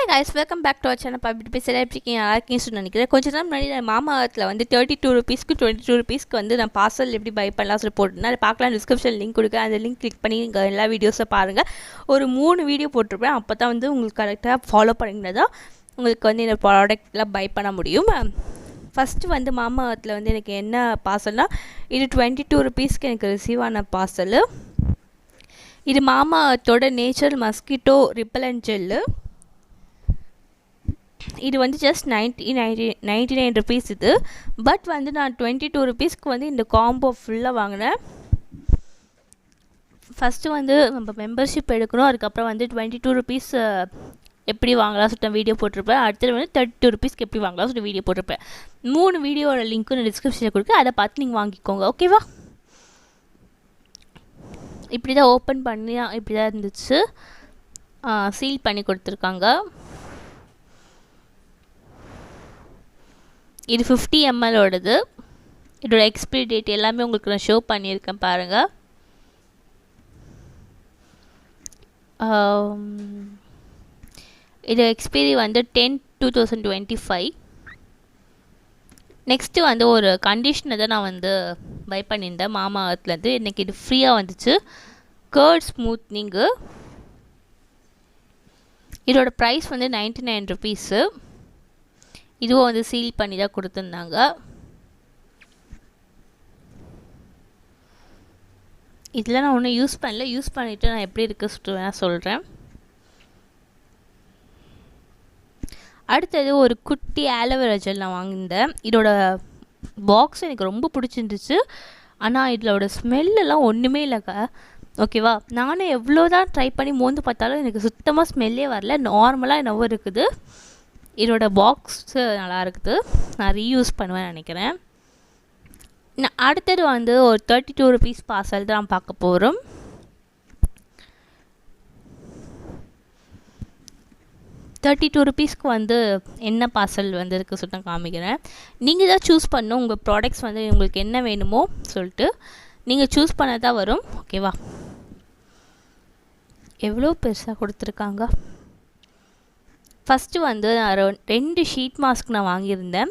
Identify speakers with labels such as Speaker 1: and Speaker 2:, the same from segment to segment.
Speaker 1: guys, welcome back to our channel. Public PJACEBCHH நல்லா இருக்கீங்கன்னு நினைக்கிறேன். கொஞ்ச நாள் முன்னாடி நான் Mamaearthல வந்து 32 rupeesக்கு 22 rupeesக்கு வந்து நான் பார்சல் எப்படி பை பண்ணலாம் சொல்லி போட்டுருந்தேன். அதை பார்க்கலாம், டிஸ்கிரிப்ஷன் லிங்க் கொடுக்குறேன். அந்த லிங்க் கிளிக் பண்ணி எல்லா வீடியோஸை பாருங்கள். ஒரு 3 வீடியோ போட்டிருப்பேன். அப்போ தான் வந்து உங்களுக்கு கரெக்டாக ஃபாலோ பண்ணிங்கன்னா தான் உங்களுக்கு வந்து இந்த ப்ராடக்ட்லாம் பை பண்ண முடியும். ஃபஸ்ட்டு வந்து Mamaearthல வந்து எனக்கு என்ன பார்சல்னால், இது 22 rupeesக்கு எனக்கு ரிசீவ் ஆன பார்சல். இது Mamaearthோட நேச்சுரல் மஸ்கிட்டோ ரிப்பலண்ட் ஜெல்லு. இது வந்து ஜஸ்ட் 99 rupees இது. பட் வந்து நான் 22 rupeesக்கு வந்து இந்த காம்போ ஃபுல்லாக வாங்கினேன். ஃபஸ்ட்டு வந்து நம்ம மெம்பர்ஷிப் எடுக்கணும். அதுக்கப்புறம் வந்து 22 rupees எப்படி வாங்கலாம் சொல்லிட்டு வீடியோ போட்டிருப்பேன். அடுத்தது வந்து 32 rupeesக்கு எப்படி வாங்கலாம் சொல்லிட்டு வீடியோ போட்டிருப்பேன். 3 வீடியோட லிங்க்கும் நான் டிஸ்கிரிப்ஷனில் கொடுக்க, அதை பார்த்து நீங்கள் வாங்கிக்கோங்க. ஓகேவா? இப்படி தான் ஓப்பன் பண்ணி இப்படி தான் இருந்துச்சு. சீல் பண்ணி கொடுத்துருக்காங்க. இது 50 ml ஓடது. இதோட எக்ஸ்பிரி டேட் எல்லாமே உங்களுக்கு நான் ஷோ பண்ணியிருக்கேன் பாருங்கள். இது எக்ஸ்பிரி வந்து 10/2025. நெக்ஸ்ட்டு வந்து ஒரு கண்டிஷனர் தான் நான் வந்து பை பண்ணியிருந்தேன் Mamaearthலேருந்து. எனக்கு இது ஃப்ரீயாக வந்துச்சு. கர்ட் ஸ்மூத்னிங்கு. இதோட ப்ரைஸ் வந்து 99 rupees. இதுவும் வந்து சீல் பண்ணி தான் கொடுத்துருந்தாங்க. இதில் நான் ஒன்றும் யூஸ் பண்ணல. யூஸ் பண்ணிவிட்டு நான் எப்படி இருக்கு சொல்கிறேன். அடுத்தது ஒரு குட்டி ஆலோவேரா ஜெல் நான் வாங்கியிருந்தேன். இதோட பாக்ஸ் எனக்கு ரொம்ப பிடிச்சிருந்துச்சு. ஆனால் இதோட ஸ்மெல்லெல்லாம் ஒன்றுமே இல்லைங்க. ஓகேவா? நானும் எவ்வளோ தான் ட்ரை பண்ணி மோந்து பார்த்தாலும் எனக்கு சுத்தமாக ஸ்மெல்லே வரல. நார்மலாக என்னவோ இருக்குது. இதோட பாக்ஸு நல்லா இருக்குது. நான் ரீயூஸ் பண்ணுவேன்னு நினைக்கிறேன். அடுத்தது வந்து ஒரு 32 rupees பார்சல் தான் நான் பார்க்க போகிறோம். ₹32 வந்து என்ன பார்சல் வந்து இருக்குது சொல்லிட்டு நான் காமிக்கிறேன். நீங்கள் தான் சூஸ் பண்ணணும். உங்கள் ப்ராடக்ட்ஸ் வந்து உங்களுக்கு என்ன வேணுமோ சொல்லிட்டு நீங்கள் சூஸ் பண்ண தான் வரும். ஓகேவா? எவ்வளோ பெருசாக கொடுத்துருக்காங்க. ஃபஸ்ட்டு வந்து நான் 2 ஷீட் மாஸ்க் நான் வாங்கியிருந்தேன்.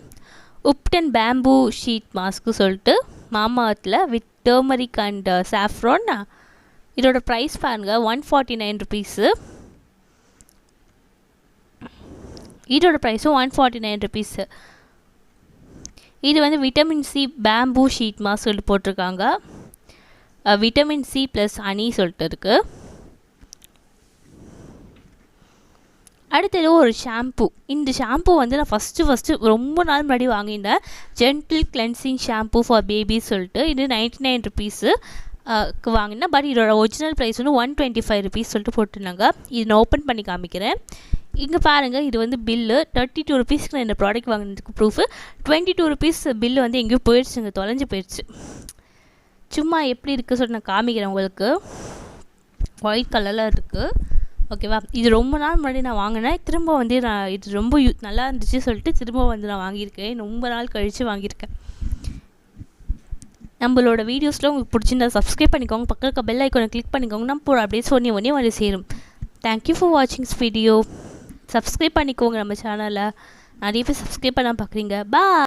Speaker 1: உப்டன் பேம்பூ ஷீட் மாஸ்க்கு சொல்லிட்டு Mamaearthல வித் டர்மரிக் அண்ட் சாஃப்ரான். இதோட ப்ரைஸ் பாருங்கள், 149 rupees. இதோட ப்ரைஸும் 149 rupees. இது வந்து vitamin C bamboo sheet mask சொல்லிட்டு போட்டிருக்காங்க. விட்டமின் சி ப்ளஸ் ஹனி சொல்லிட்டு இருக்குது. அடுத்தது ஒரு ஷாம்பு. இந்த ஷாம்பு வந்து நான் ஃபஸ்ட்டு ரொம்ப நாள் முன்னாடி வாங்கியிருந்தேன். Gentle cleansing shampoo for babies சொல்லிட்டு. இது 99 rupees வாங்கினேன். பட் இதோட ஒரிஜினல் ப்ரைஸ் வந்து 125 rupees சொல்லிட்டு போட்டிருந்தாங்க. இது நான் ஓப்பன் பண்ணி காமிக்கிறேன். இங்கே பாருங்கள், இது வந்து பில்லு 32 rupeesக்கு நான் இந்த ப்ராடக்ட் வாங்கினதுக்கு ப்ரூஃபு. 22 rupees பில்லு வந்து எங்கேயோ போயிடுச்சுங்க, தொலைஞ்சு போயிடுச்சு. சும்மா எப்படி இருக்குது சொல்லிட்டு நான் காமிக்கிறேன் உங்களுக்கு. ஒயிட் கலரில் இருக்குது. ஓகேவா? இது ரொம்ப நாள் முன்னாடி நான் வாங்கினேன். திரும்ப வந்து நான் இது ரொம்ப நல்லா இருந்துச்சு சொல்லிட்டு திரும்ப வந்து நான் வாங்கியிருக்கேன். ரொம்ப நாள் கழித்து வாங்கியிருக்கேன். நம்மளோட வீடியோஸில் உங்களுக்கு பிடிச்சிருந்தா சப்ஸ்கிரைப் பண்ணிக்கோங்க. பக்கத்துக்கு பெல் ஐக்கானை கிளிக் பண்ணிக்கோங்க. நம்ம போகிற அப்படியே ஒன்றே வந்து சேரும். தேங்க்யூ ஃபார் வாட்சிங் திஸ் வீடியோ. சப்ஸ்கிரைப் பண்ணிக்கோங்க நம்ம சேனலை. நிறைய பேர் சப்ஸ்கிரைப் பண்ணால் பார்க்குறீங்க. பாய்.